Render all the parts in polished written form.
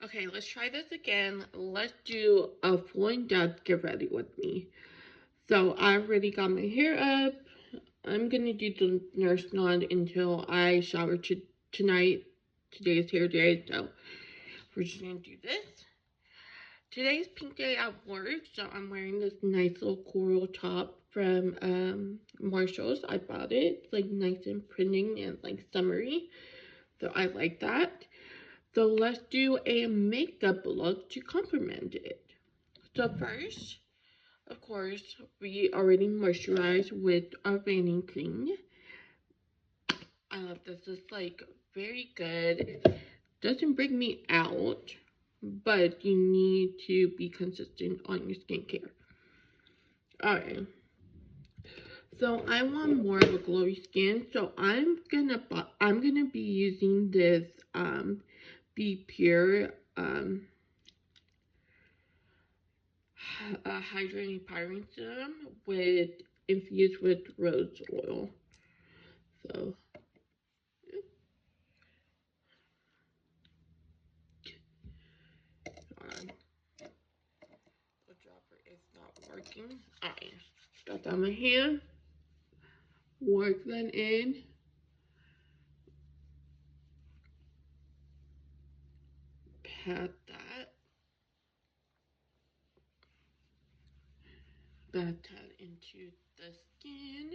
Okay, let's try this again. Let's do a full in-depth get ready with me. So I already got my hair up. I'm gonna do the nurse knot until I shower tonight. Today's hair day, so we're just gonna do this. Today's pink day at work, so I'm wearing this nice little coral top from Marshall's. I bought it. It's like nice and printing and like summery, so I like that. So let's do a makeup look to complement it. So first, of course, we already moisturized with our Vanicream. I love this. It's like very good. It doesn't break me out, but you need to be consistent on your skincare. Alright. So I want more of a glowy skin, so I'm gonna be using this Be Pure hydrating pyrin serum with infused with rose oil. So the dropper is not working. Alright, got that on my hand. Work that in. Pat that. Pat that into the skin.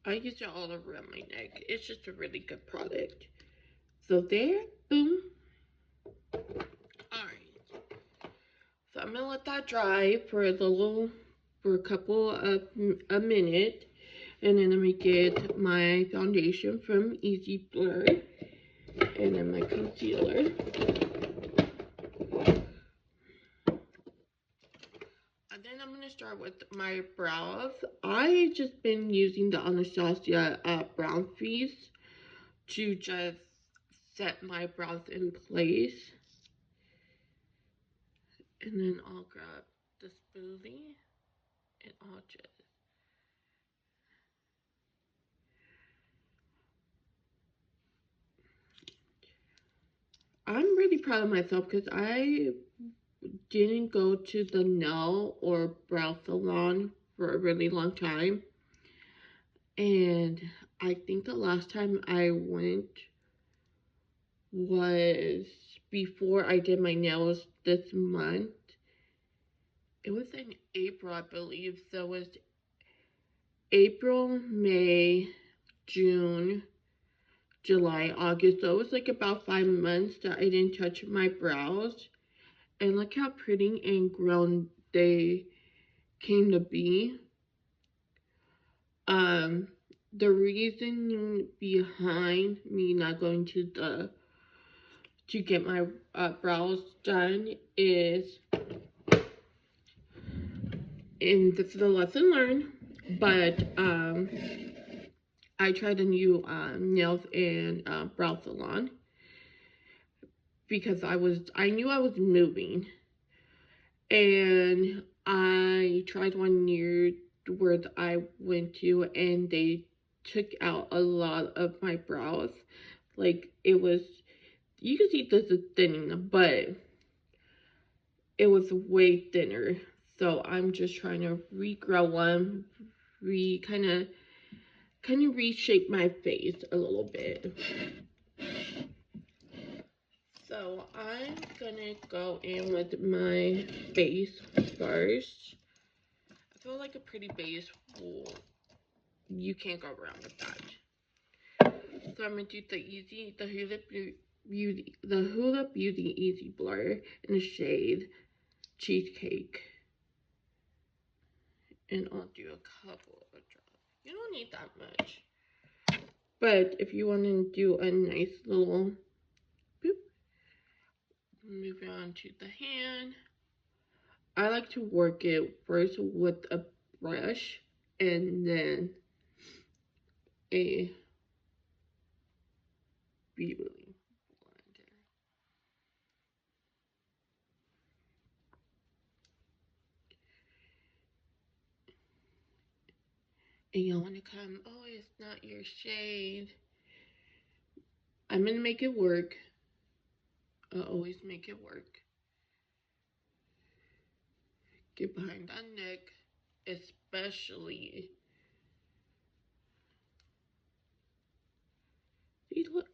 I use it all around my neck. It's just a really good product. So there, boom. Alright. So I'm gonna let that dry for a couple of a minute. And then I'm gonna get my foundation from Easy Blur. And then my concealer. And then I'm going to start with my brows. I just been using the Anastasia brow crease to just set my brows in place. And then I'll grab the spoolie and I'll just I'm really proud of myself because I didn't go to the nail or brow salon for a really long time. And I think the last time I went was before I did my nails this month. It was in April, I believe. So it was April, May, June, July, August. So it was like about 5 months that I didn't touch my brows. And look how pretty and grown they came to be. The reason behind me not going to get my brows done is, and this is a lesson learned, but I tried a new nails and brow salon because I knew I was moving, and I tried one near where I went to, and they took out a lot of my brows. Like, it was, you can see this is thinning, but it was way thinner. So I'm just trying to regrow one, kind of reshape my face a little bit. So I'm gonna go in with my base first. I feel like a pretty base will, you can't go wrong with that. So I'm gonna do the Huda Beauty Easy Blur in the shade Cheesecake. And I'll do a couple of drops. You don't need that much. But if you want to do a nice little boop, move on to the hand. I like to work it first with a brush and then a beauty blender. And you want to come, oh, it's not your shade. I'm going to make it work. I always make it work. Get behind that neck, especially. See, look.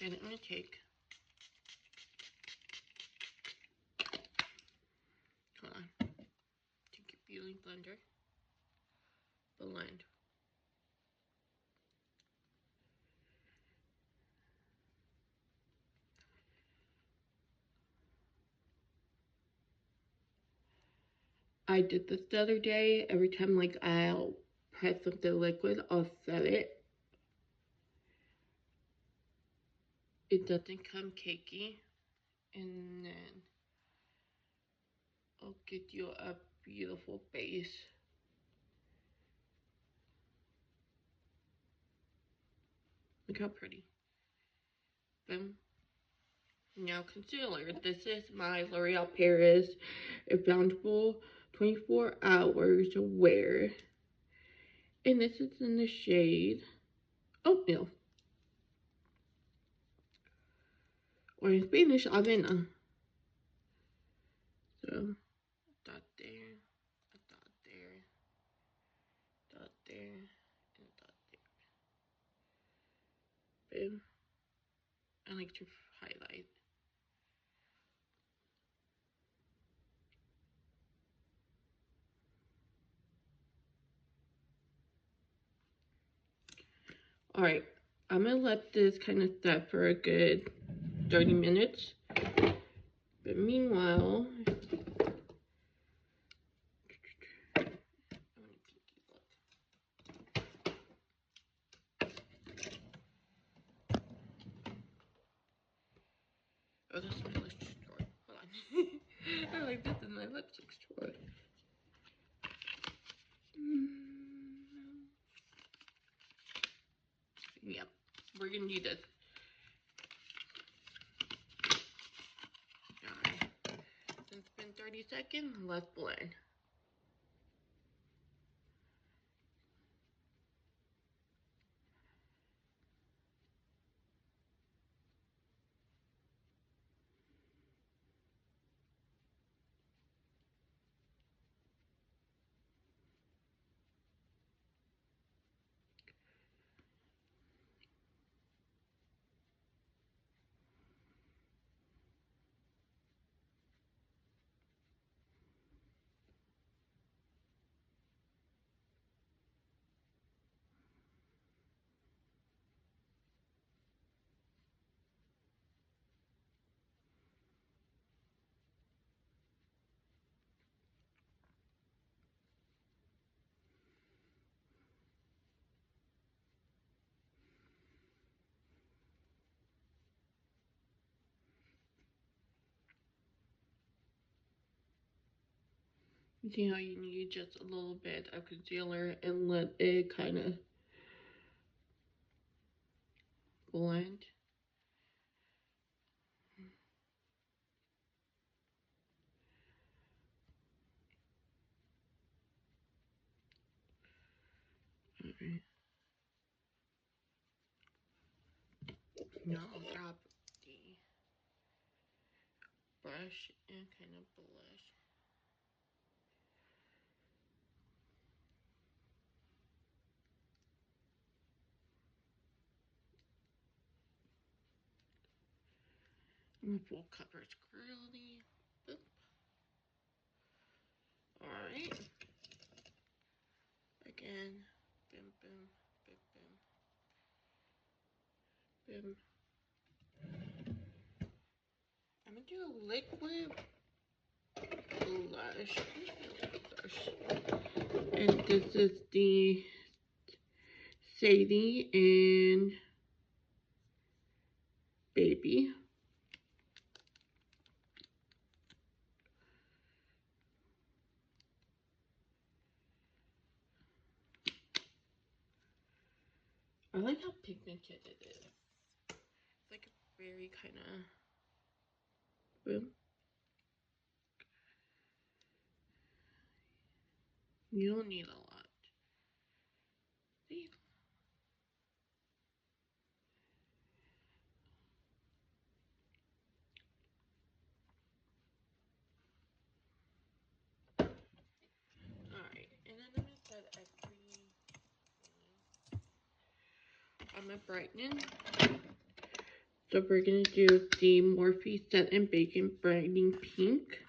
Then I'm going to take, hold on, take your beauty blender, blend. I did this the other day. Every time like I'll press something liquid, I'll set it. It doesn't come cakey. And then I'll get you a beautiful base. Look how pretty. Boom. Now concealer. This is my L'Oreal Paris Infallible 24 Hours Wear. And this is in the shade Oatmeal. Or in Spanish, Avena. So, dot there, a dot there, dot there, and a dot there. Boom. I like to highlight. Alright, I'm gonna let this kind of set for a good 30 minutes. But meanwhile, oh, that's my lipstick drawer. Hold on. I'm like, this is my lipstick drawer. Yep, we're gonna do this. Alright, it's been 30 seconds, let's blend. You see how you need just a little bit of concealer and let it kind of blend. Alright. Now I'll grab the brush and kind of blush. Full coverage girly. Boop. Alright. Again. Boom, boom, boom, boom. Boom. I'm gonna do a liquid blush. And this is the Sadie and Baby. I like how pigmented it is. It's like a very kind of, you don't need a lot. See? Alright, and then I'm going to set everything on my brightening. So we're going to do the Morphe Set and Bacon Brightening Pink.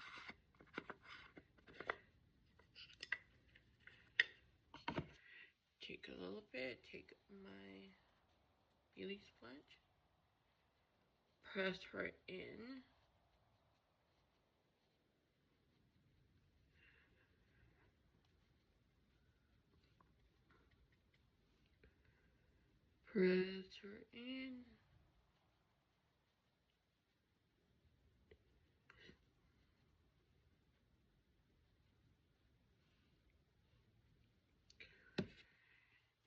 Take a little bit, take my beauty sponge, press her in. Press her in.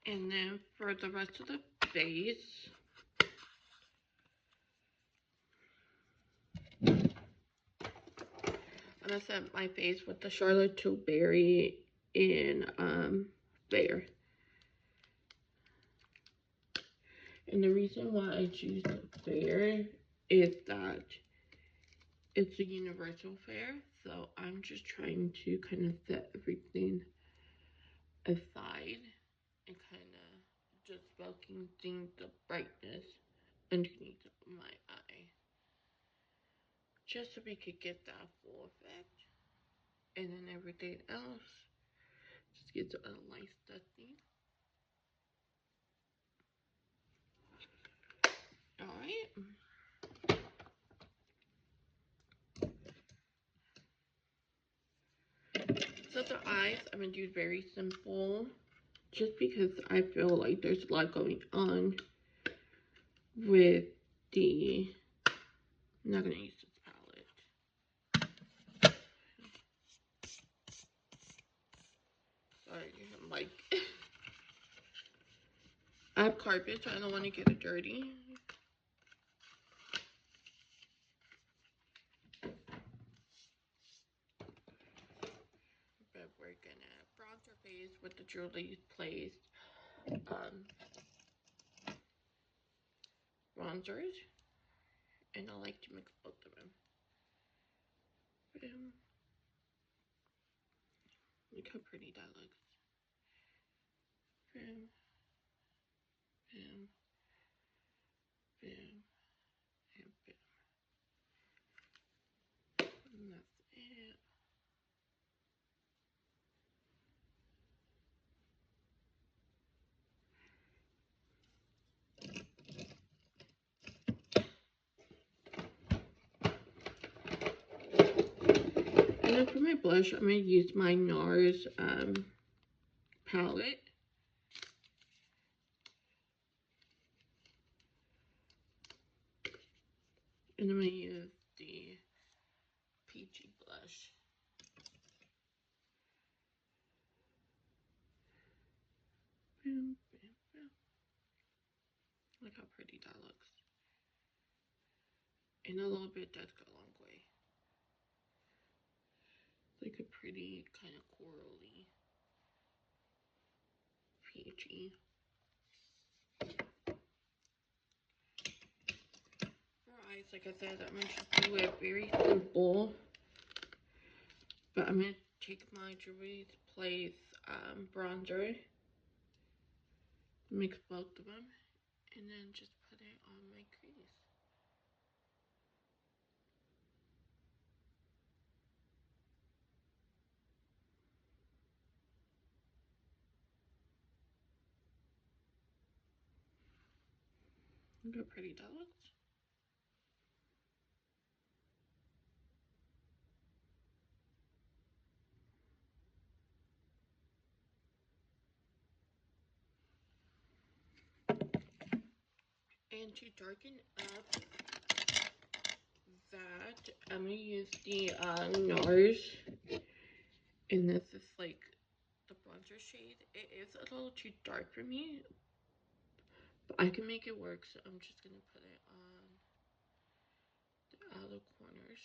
And then for the rest of the face, I'm going to set my face with the Charlotte Tilbury in Fair. And the reason why I choose Fair is that it's a universal fair, so I'm just trying to kind of set everything aside and kind of just focusing the brightness underneath my eye, just so we could get that full effect. And then everything else just gets a nice dusting. Alright. So the eyes, I'm going to do very simple, just because I feel like there's a lot going on with the, I'm not going to use this palette. Sorry, I'm like, I have carpet, so I don't want to get it dirty. But we're going to bronze our face with the Julie Place bronzers. And I like to mix both of them. Boom. Look how pretty that looks. Boom. Boom. Boom. And boom. And that's it. And then for my blush, I'm going to use my NARS palette. And I'm going to use the peachy blush. Boom, boom, boom. Look how pretty that looks. And a little bit does go a long way. It's like a pretty kind of corally, peachy. For eyes, like I said, I'm going to do it very simple. But I'm going to take my Julie Place bronzer, mix both of them, and then just put it on my crease. Look how pretty that looks. And to darken up that, I'm going to use the NARS. And this is like the bronzer shade. It is a little too dark for me, I can make it work, so I'm just gonna put it on the outer corners.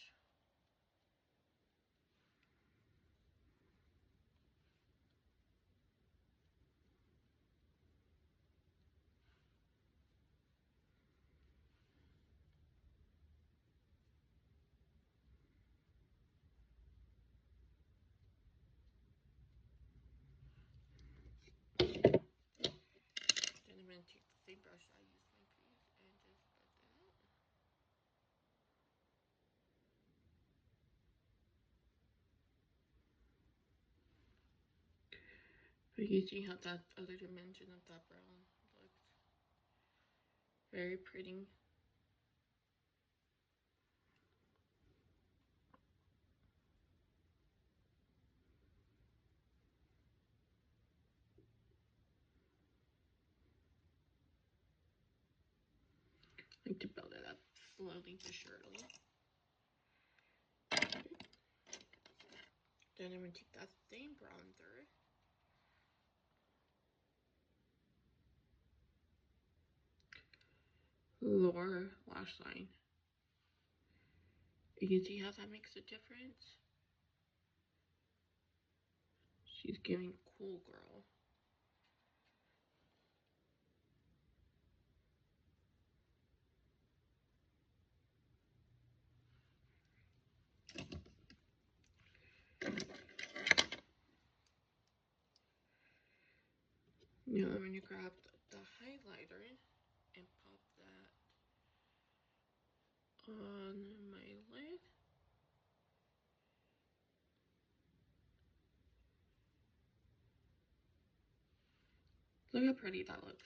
Then I'm gonna take the same brush I used my crease and just spread that out. But you see how that other dimension of that brown looks very pretty. I like to build it up slowly but surely. Then I'm gonna take that same bronzer lower lash line. You can see how that makes a difference. She's giving cool girl. Now I'm gonna grab the highlighter and pop that on my lid. Look how pretty that looks.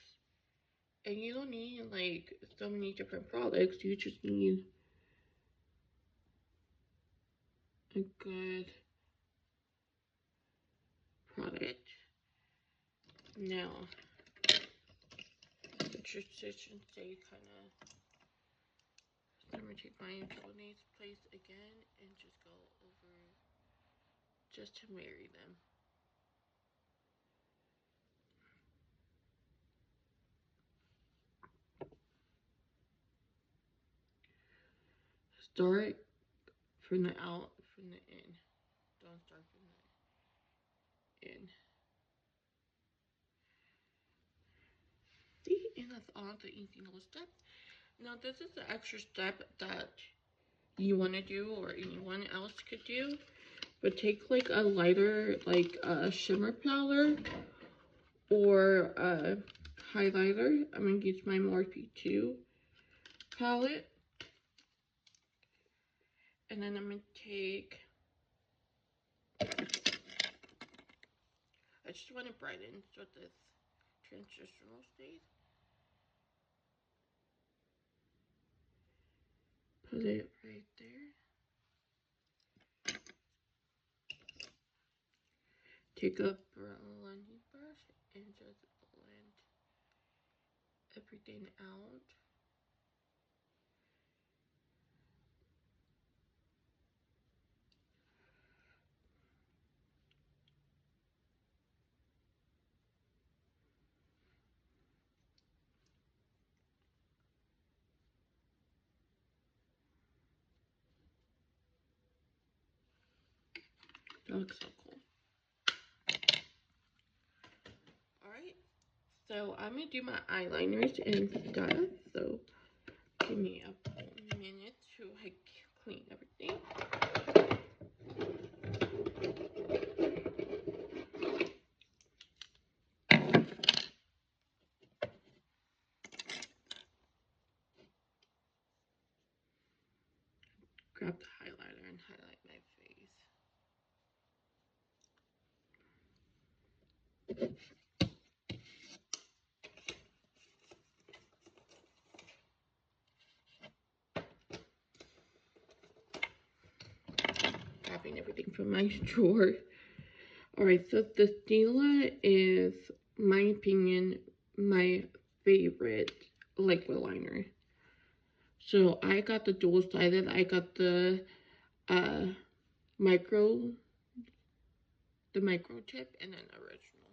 And you don't need like so many different products. You just need a good product. Now, the transition stay kind of. I'm gonna take my Milani place again and just go over just to marry them. Start from the out, from the in. Don't start from the in. See, and that's all the easy little steps. Now this is the extra step that you want to do or anyone else could do. But take like a lighter, like a shimmer powder or a highlighter. I'm going to use my Morphe 2 palette. And then I'm going to take, I just want to brighten so this transitional stays. Put it right there. Take a blending brush and just blend everything out. That looks so cool. Alright, so I'm going to do my eyeliners and stuff. So give me a minute to like clean everything. Grab the highlighter and highlight my face. Grabbing everything from my drawer. Alright, so the Stila is, my opinion, my favorite liquid liner. So I got the dual-sided. I got the micro tip and then original.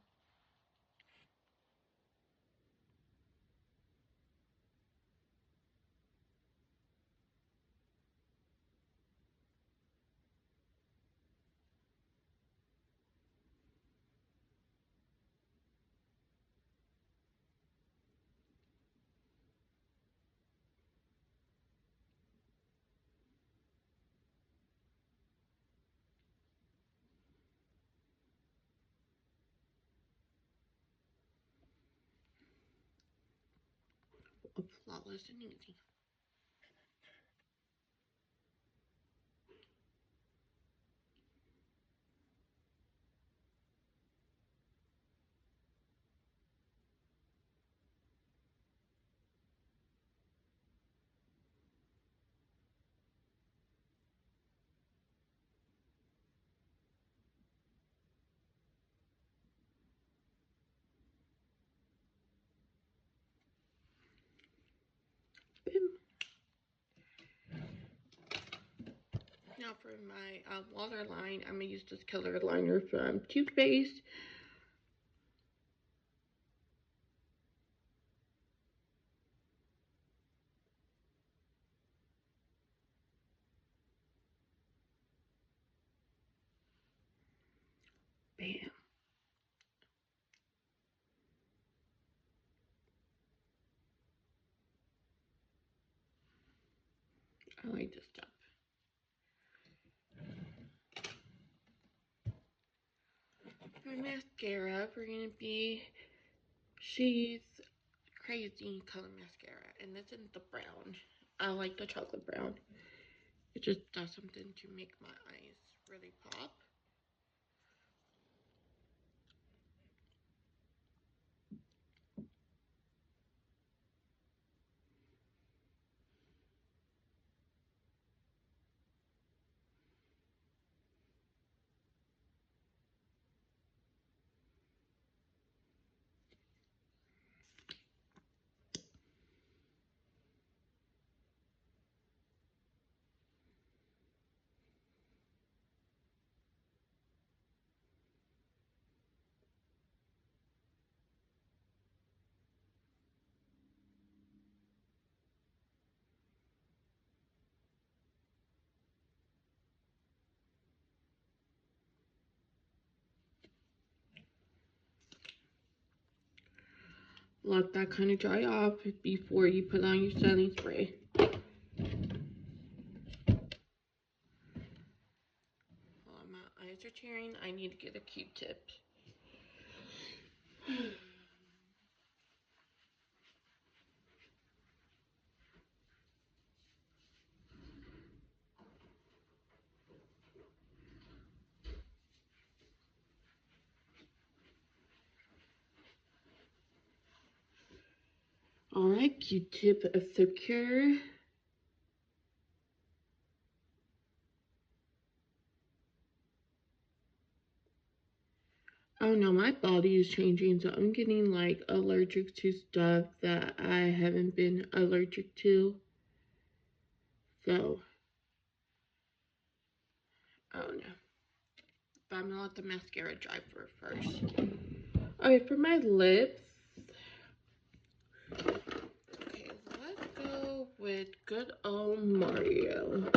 flawless and easy. Boom. Now for my waterline, I'm going to use this color liner from Too Faced. Bam. I like this stuff. For mascara, we're going to be She's Crazy color mascara, and this is the brown. I like the chocolate brown. It just does something to make my eyes really pop. Let that kind of dry off before you put on your setting spray. While my eyes are tearing, I need to get a Q-tip. Alright, Q-tip is secure. Oh no, my body is changing, so I'm getting like allergic to stuff that I haven't been allergic to. So, oh no. But I'm gonna let the mascara dry for first. Okay, for my lips. Okay, let's go with good old Mario.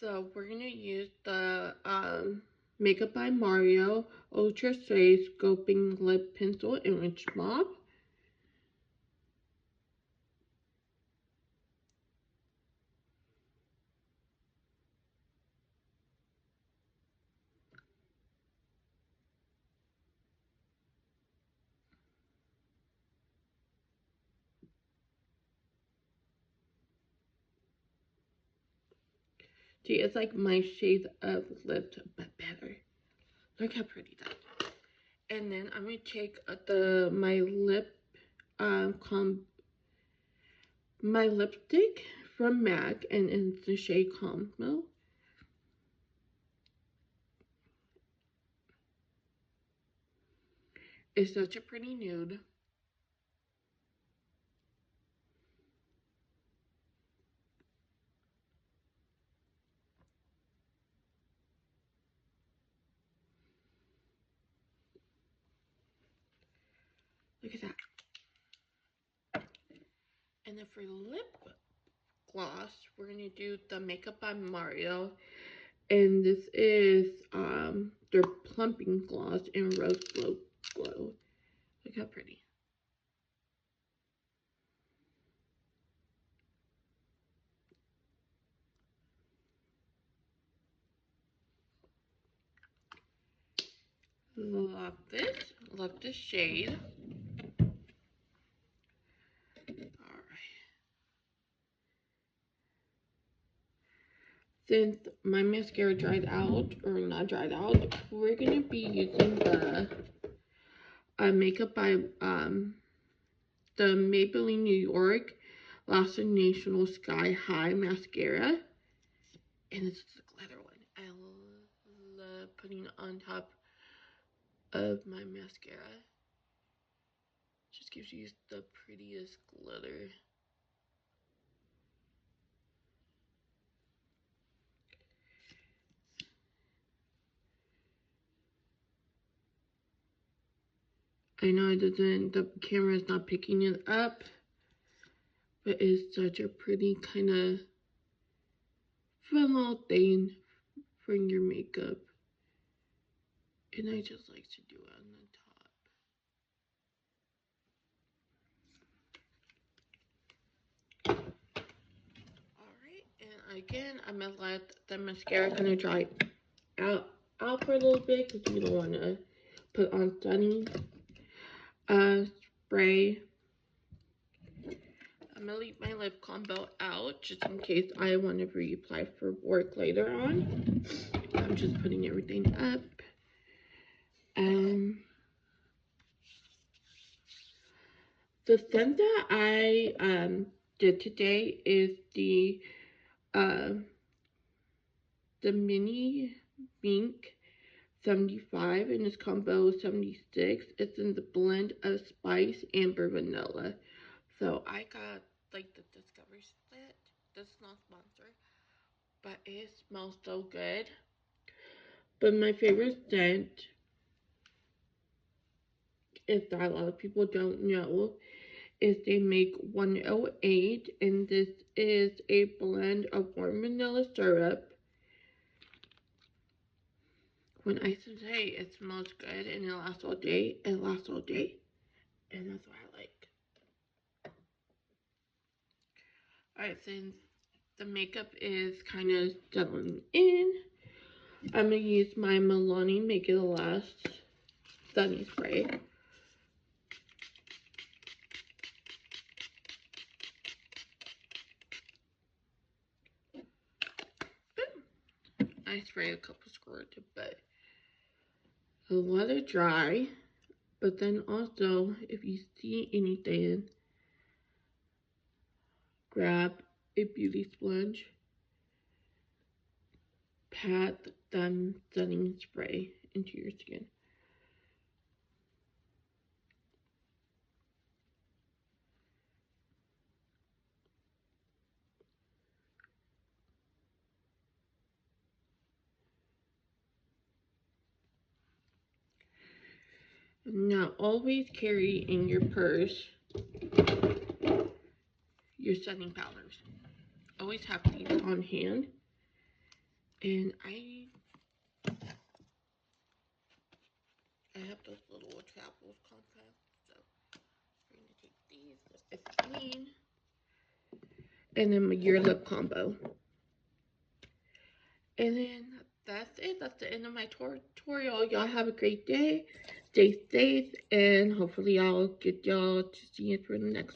So we're gonna use the Makeup by Mario Ultra Shade Sculpting Lip Pencil Enrich Mop. See, it's like my shade of lip, but better. Look how pretty that is. And then I'm gonna take my lipstick from MAC, and it's the shade Combo. It's such a pretty nude. Look at that. And then for lip gloss, we're gonna do the Makeup by Mario, and this is their plumping gloss in Rose Glow. Look how pretty. Love this. Love this shade. Alright. Since my mascara dried out, or not dried out, we're going to be using the Makeup by the Maybelline New York Last National Sky High Mascara. And this is the glitter one. I love putting it on top of my mascara. Just gives you the prettiest glitter. I know it doesn't, the camera is not picking it up, but it's such a pretty kind of fun little thing for your makeup. And I just like to do it on the top. Alright, and again, I'm gonna let the mascara kind of dry out for a little bit because you don't want to put on stunning spray. I'm gonna leave my lip combo out just in case I want to reapply for work later on. I'm just putting everything up. The scent that I did today is the mini pink 75 and this combo 76. It's in the blend of spice, amber, vanilla. So I got like the Discovery set. This is not sponsored, but it smells so good. But my favorite scent is that a lot of people don't know is they make 108, and this is a blend of warm vanilla syrup. When I say it smells good and it lasts all day, it lasts all day. And that's what I like. Alright, since the makeup is kind of settling in, I'm going to use my Milani Make It Last Sunny Spray. I spray a couple squirts, but let it dry. But then also, if you see anything, grab a beauty sponge, pat the setting spray into your skin. Now, always carry in your purse your setting powders. Always have these on hand. And I have those little travel compacts, so I'm going to take these, the 15, and then your lip combo. And then that's it. That's the end of my tutorial. Y'all have a great day. Stay safe, and hopefully I'll get y'all to see you for the next